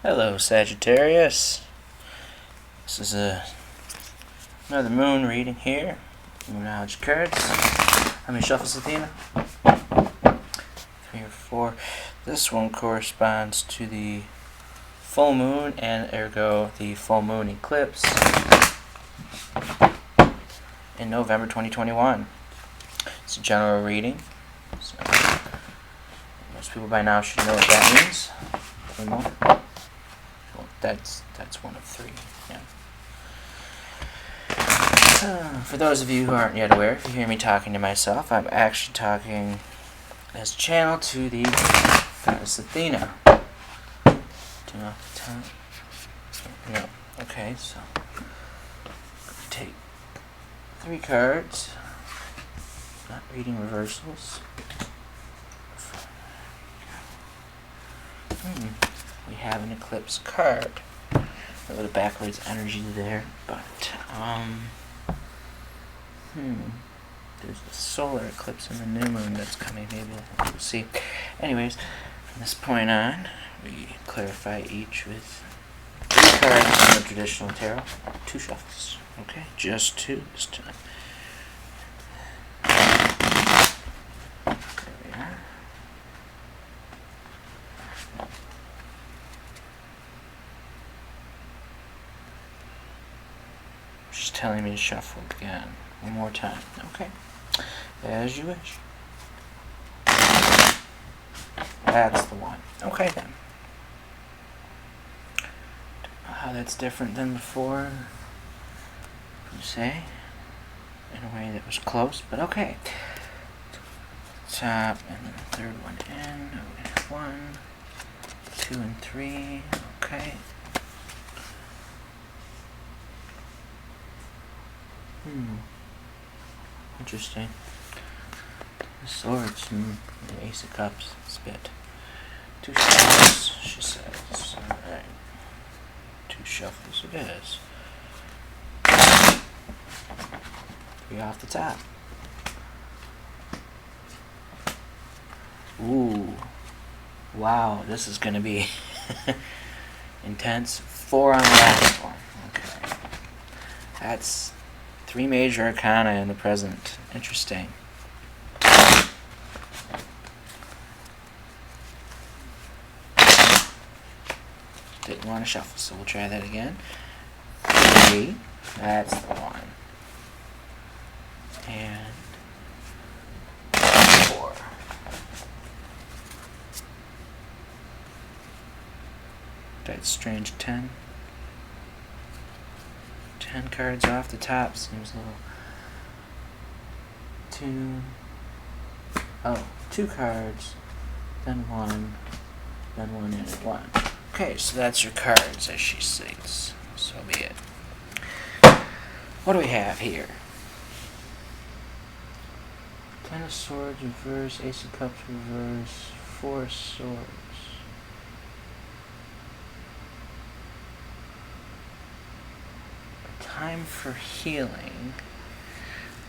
Hello, Sagittarius. This is another moon reading here. Moonology cards. How many shuffles, Athena? 3 or 4. This one corresponds to the full moon and ergo the full moon eclipse in November 2021. It's a general reading. So most people by now should know what that means. Full moon. Well, that's one of 3. Yeah. For those of you who aren't yet aware, if you hear me talking to myself, I'm actually talking as a channel to the goddess Athena. Turn off the top. No. Okay, so take 3 cards. Not reading reversals. We have an eclipse card. A little backwards energy there, but there's the solar eclipse and the new moon that's coming. Maybe we'll see. Anyways, from this point on, we clarify each with 3 cards from the traditional tarot. 2 shuffles. Okay, just 2 this time. There we are. She's telling me to shuffle again. One more time. Okay. As you wish. That's the one. Okay then. Don't know how that's different than before. You say? In a way that was close, but okay. Top and then the 3rd one in. 1, 2, and 3. Okay. Interesting. The swords, the Ace of Cups, spit. 2 shuffles, she says. Alright. 2 shuffles it is. 3 off the top. Ooh. Wow, this is gonna be intense. 4 on the last one. Okay. That's 3 major arcana in the present. Interesting. Didn't want to shuffle, so we'll try that again. 3. That's the one. And 4. That's strange. 10. 10 cards off the top seems a little too. Oh, 2 cards, then 1, then 1 and 1. Okay, so that's your cards, as she states. So be it. What do we have here? 10 of Swords reverse, Ace of Cups reverse, 4 swords. Time for healing.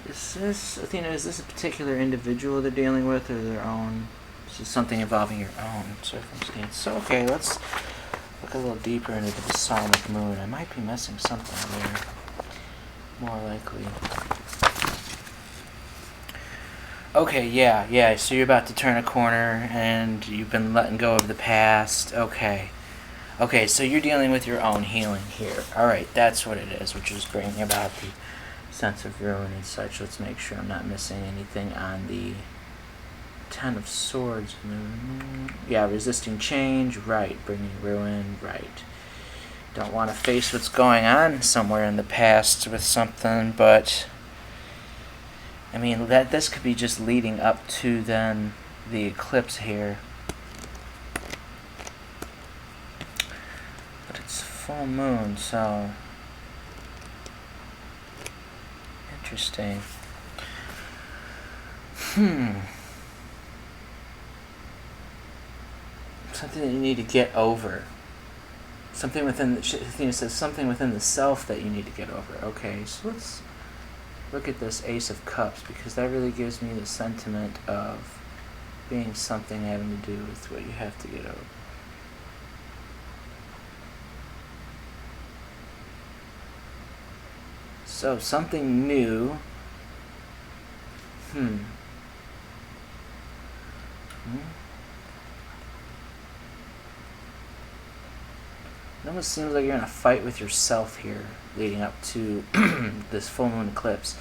Is this, Athena, is this a particular individual they're dealing with, or their own? This is something involving your own circumstance. So, okay, let's look a little deeper into the Sonic Moon. I might be missing something there. More likely. Okay, yeah, so you're about to turn a corner, and you've been letting go of the past. Okay, so you're dealing with your own healing here. Alright, that's what it is, which is bringing about the sense of ruin and such. Let's make sure I'm not missing anything on the 10 of Swords. Yeah, resisting change, right. Bringing ruin, right. Don't want to face what's going on somewhere in the past with something, but I mean, this could be just leading up to then the eclipse here. But it's full moon, so interesting. Something that you need to get over. Something within Athena says something within the self that you need to get over. Okay, so let's look at this Ace of Cups, because that really gives me the sentiment of being something having to do with what you have to get over. So, something new. It almost seems like you're in a fight with yourself here, leading up to this full moon eclipse.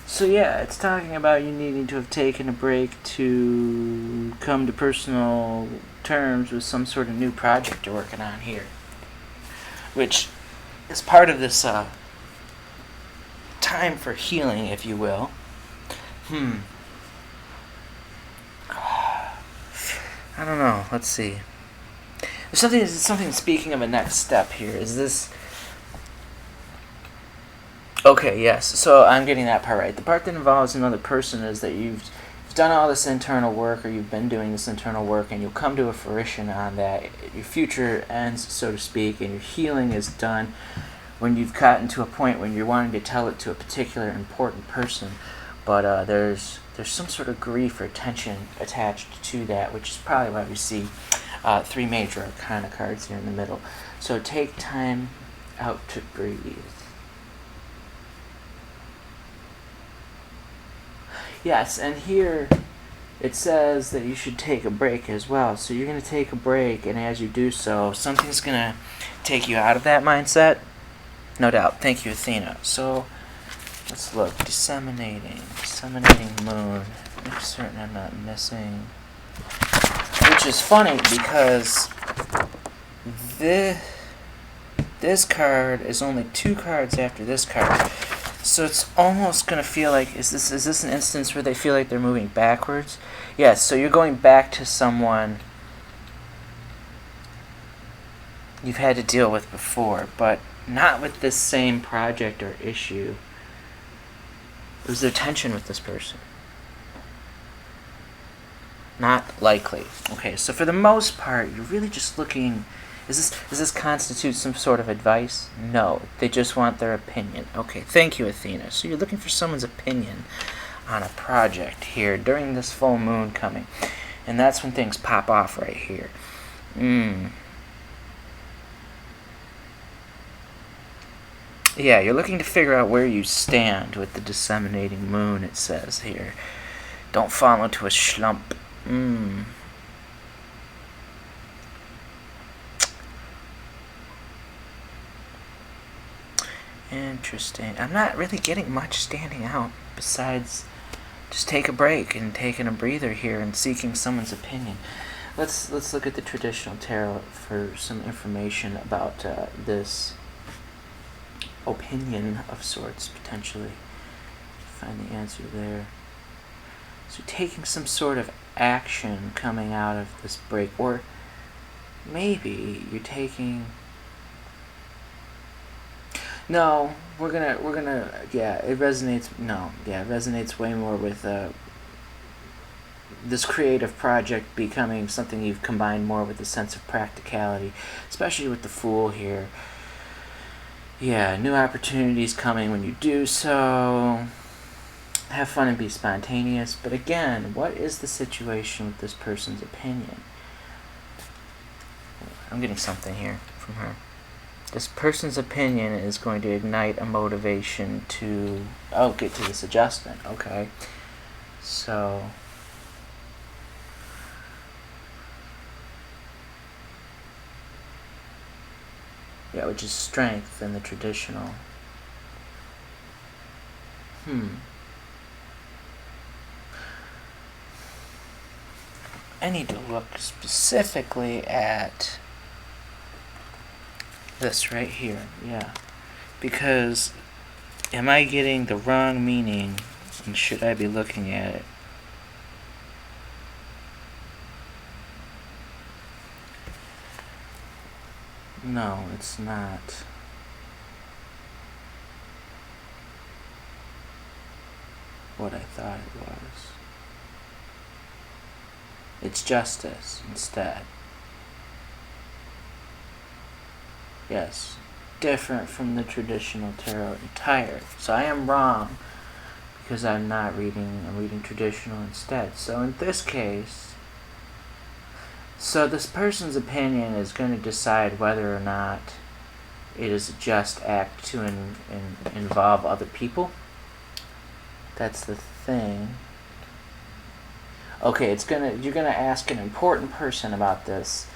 So yeah, it's talking about you needing to have taken a break to come to personal terms with some sort of new project you're working on here, which is part of this time for healing, if you will. I don't know. Let's see. There's something speaking of a next step here. Is this... Okay, yes. So I'm getting that part right. The part that involves another person is that you've done all this internal work, or you've been doing this internal work, and you'll come to a fruition on that. Your future ends, so to speak, and your healing is done when you've gotten to a point when you're wanting to tell it to a particular important person. But there's some sort of grief or tension attached to that, which is probably why we see 3 major arcana cards here in the middle. So take time out to breathe. Yes, and here it says that you should take a break as well. So you're going to take a break, and as you do so, something's going to take you out of that mindset. No doubt. Thank you, Athena. So let's look. Disseminating moon. Make certain I'm not missing. Which is funny because this card is only 2 cards after this card. So it's almost going to feel like, is this an instance where they feel like they're moving backwards? Yes, so you're going back to someone you've had to deal with before, but not with this same project or issue. Was there tension with this person? Not likely. Okay, so for the most part, you're really just looking... Does this constitute some sort of advice? No, they just want their opinion. Okay, thank you, Athena. So you're looking for someone's opinion on a project here during this full moon coming. And that's when things pop off right here. Yeah, you're looking to figure out where you stand with the disseminating moon, it says here. Don't fall into a slump. Interesting. I'm not really getting much standing out besides just take a break and taking a breather here and seeking someone's opinion. Let's look at the traditional tarot for some information about this opinion of sorts, potentially. Find the answer there. So taking some sort of action coming out of this break, or maybe you're taking... No, we're gonna, yeah, it resonates, it resonates way more with this creative project becoming something you've combined more with a sense of practicality, especially with the Fool here. Yeah, new opportunities coming when you do so. Have fun and be spontaneous, but again, what is the situation with this person's opinion? I'm getting something here from her. This person's opinion is going to ignite a motivation to... Oh, get to this adjustment. Okay. So... Yeah, which is strength in the traditional. I need to look specifically at... this right here, yeah. Because am I getting the wrong meaning, and should I be looking at it? No, it's not. What I thought it was. It's justice instead. Yes, different from the traditional tarot entirely. So I am wrong because I'm reading traditional instead. So in this case, So this person's opinion is going to decide whether or not it is a just act to involve other people. That's the thing. Okay, you're gonna ask an important person about this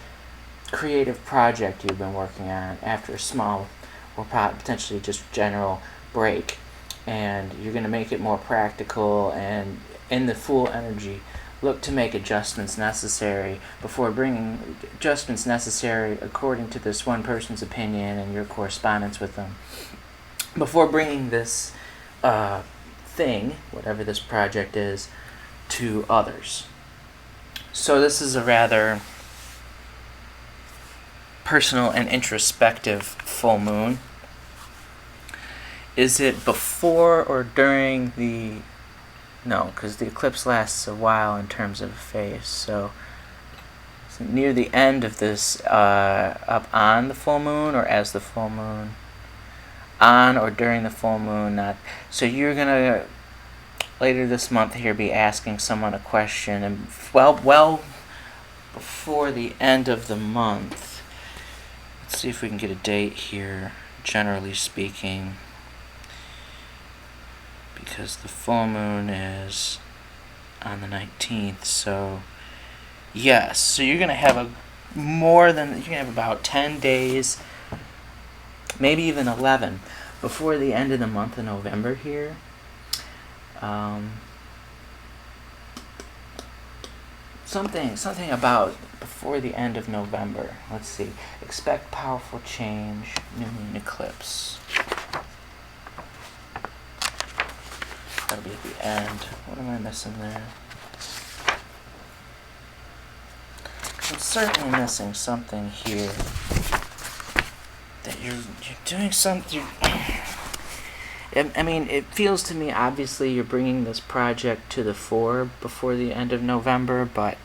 creative project you've been working on after a small or potentially just general break, and you're gonna make it more practical and in the full energy. Look to make adjustments necessary according to this one person's opinion and your correspondence with them, before bringing this thing, whatever this project is, to others. So this is a rather personal and introspective full moon. Is it before or during the... No, because the eclipse lasts a while in terms of a phase, so is it near the end of this, up on the full moon or as the full moon? On or during the full moon, not... So you're going to, later this month here, be asking someone a question, and well before the end of the month. Let's see if we can get a date here, generally speaking, because the full moon is on the 19th, so yes, so you're going to have about 10 days, maybe even 11, before the end of the month of November here. Something about before the end of November. Let's see. Expect powerful change. New Moon Eclipse. That'll be at the end. What am I missing there? I'm certainly missing something here. That you're doing something. I mean, it feels to me, obviously, you're bringing this project to the fore before the end of November, but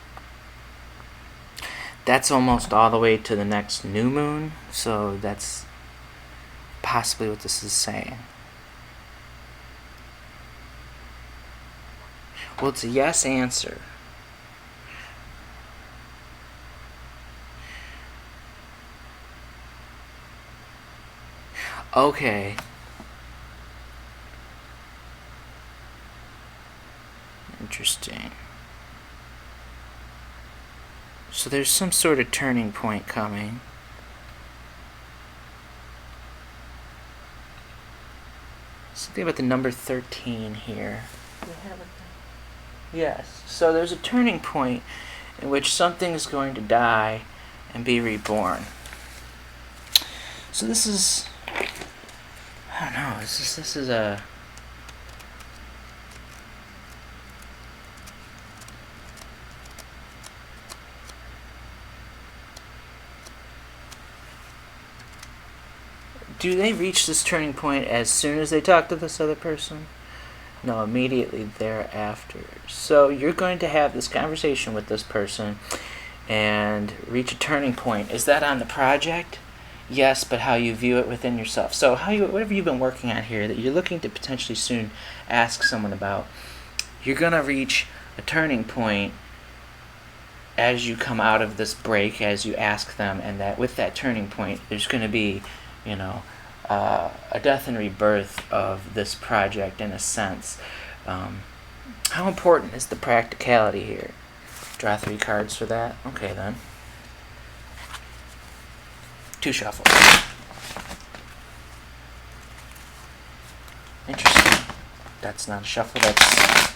that's almost all the way to the next new moon, so that's possibly what this is saying. Well, it's a yes answer. Okay. Interesting. So there's some sort of turning point coming. Something about the number 13 here. Yes. So there's a turning point in which something is going to die and be reborn. So this is... I don't know. This is a... Do they reach this turning point as soon as they talk to this other person? No, immediately thereafter. So you're going to have this conversation with this person and reach a turning point. Is that on the project? Yes, but how you view it within yourself. So whatever you've been working on here that you're looking to potentially soon ask someone about, you're going to reach a turning point as you come out of this break, as you ask them, and that with that turning point, there's going to be, a death and rebirth of this project in a sense. How important is the practicality here? Draw 3 cards for that? Okay then. 2 shuffles. Interesting. That's not a shuffle, that's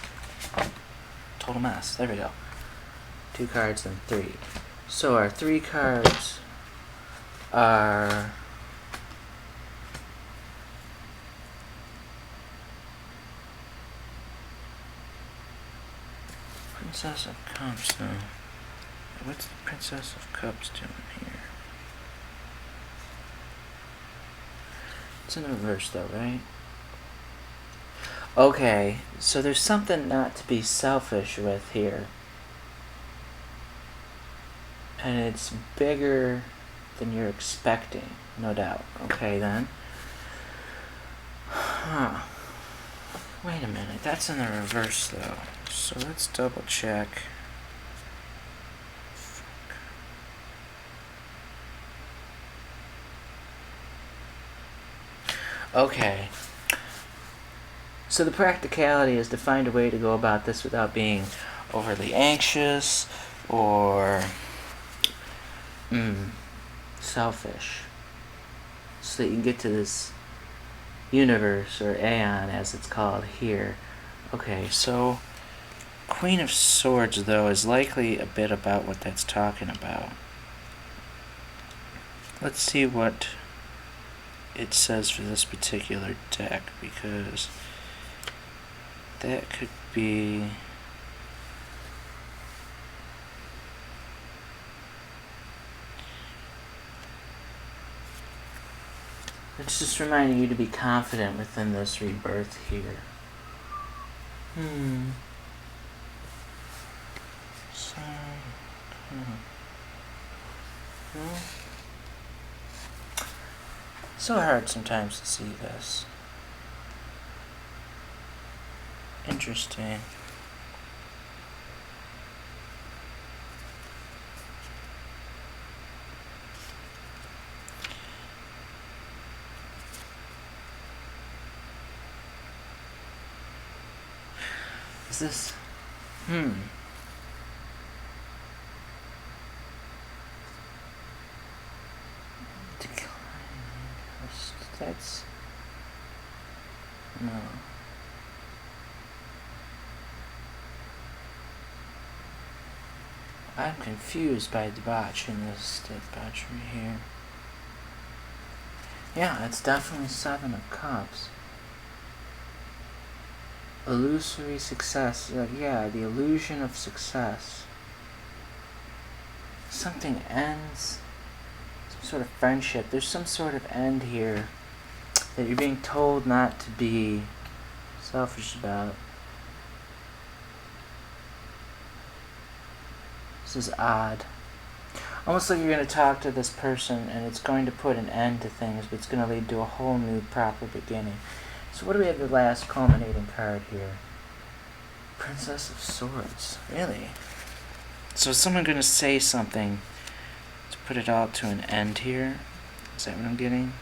total mess. There we go. 2 cards and 3. So our 3 cards are... Princess of Cups, now. What's the Princess of Cups doing here? It's in the reverse though, right? Okay, so there's something not to be selfish with here. And it's bigger than you're expecting, no doubt. Okay then. Huh. Wait a minute, that's in the reverse though. So let's double check. Okay. So the practicality is to find a way to go about this without being overly anxious or selfish, so that you can get to this universe, or aeon as it's called here. Okay, so Queen of Swords, though, is likely a bit about what that's talking about. Let's see what it says for this particular deck, because that could be... It's just reminding you to be confident within this rebirth here. So hard sometimes to see this. Interesting. Is this... Decline. That's... No. I'm confused by debauch in this debauchery here. Yeah, it's definitely 7 of Cups. Illusory success. Yeah, the illusion of success. Something ends. Some sort of friendship. There's some sort of end here that you're being told not to be selfish about. This is odd. Almost like you're going to talk to this person and it's going to put an end to things, but it's going to lead to a whole new proper beginning. So what do we have the last culminating card here? Princess of Swords. Really? So is someone going to say something to put it all to an end here? Is that what I'm getting?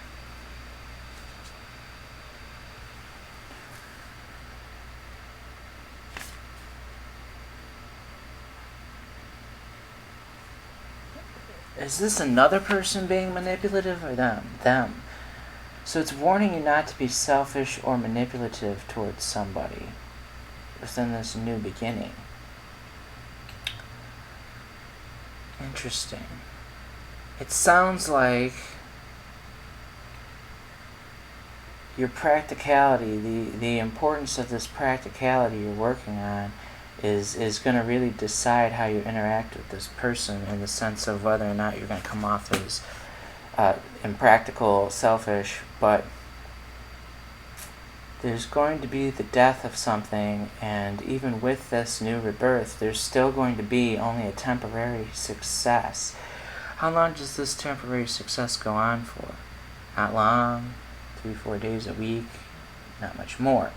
Is this another person being manipulative, or them? Them. So it's warning you not to be selfish or manipulative towards somebody within this new beginning. Interesting. It sounds like your practicality, the importance of this practicality you're working on is going to really decide how you interact with this person, in the sense of whether or not you're going to come off as impractical, selfish, but there's going to be the death of something, and even with this new rebirth, there's still going to be only a temporary success. How long does this temporary success go on for? Not long. 3-4 days a week. Not much more.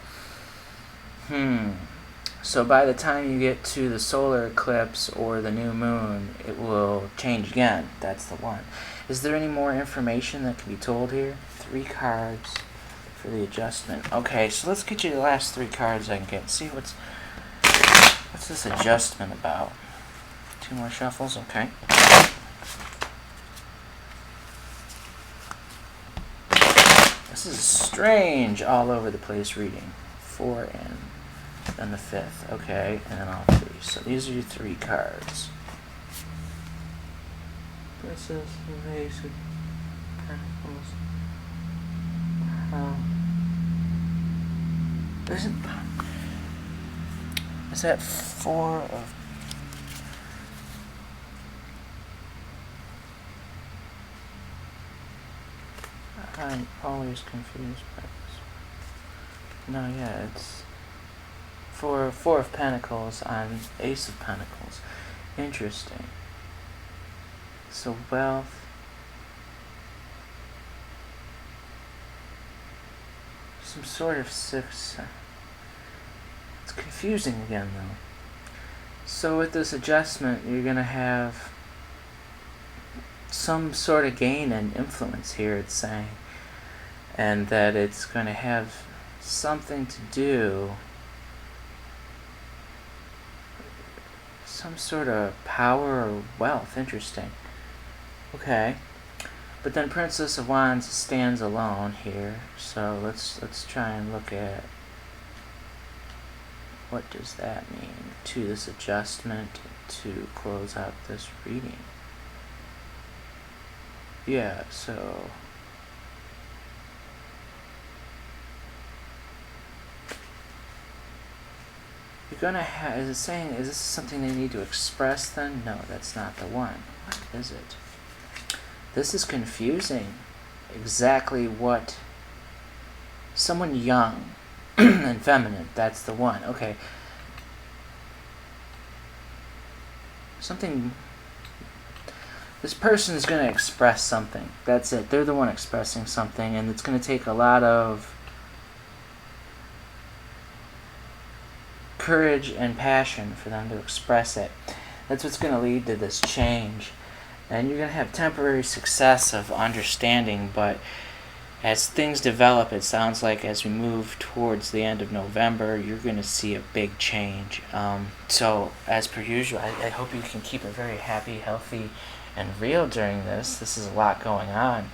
So by the time you get to the solar eclipse or the new moon, it will change again. That's the one. Is there any more information that can be told here? 3 cards for the adjustment. Okay, so let's get you the last 3 cards I can get. See what's this adjustment about? 2 more shuffles. Okay. This is a strange, all over the place reading. 4 and then the 5th. Okay, and then all 3. So these are your 3 cards. Princess of Ace of Pentacles. Is that 4 of... I'm always confused by this. No, yeah, it's 4 of Pentacles on Ace of Pentacles. Interesting. So wealth. Some sort of 6. It's confusing again, though. So with this adjustment, you're going to have some sort of gain and influence here, it's saying. and that it's going to have something to do, some sort of power or wealth. Interesting. Okay. But then Princess of Wands stands alone here, so let's try and look at what does that mean to this adjustment to close out this reading. Yeah, so you're gonna have, is it saying, is this something they need to express then? No, that's not the one. What is it? This is confusing. Exactly what, someone young and feminine, that's the one. Okay. Something, this person is going to express something. That's it. They're the one expressing something, and it's going to take a lot of courage and passion for them to express it. That's what's going to lead to this change. And you're going to have temporary success of understanding, but as things develop, it sounds like as we move towards the end of November, you're going to see a big change. So, as per usual, I hope you can keep it very happy, healthy, and real during this. This is a lot going on.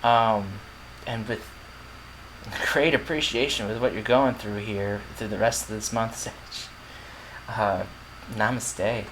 And with great appreciation with what you're going through here through the rest of this month, Sage. Namaste.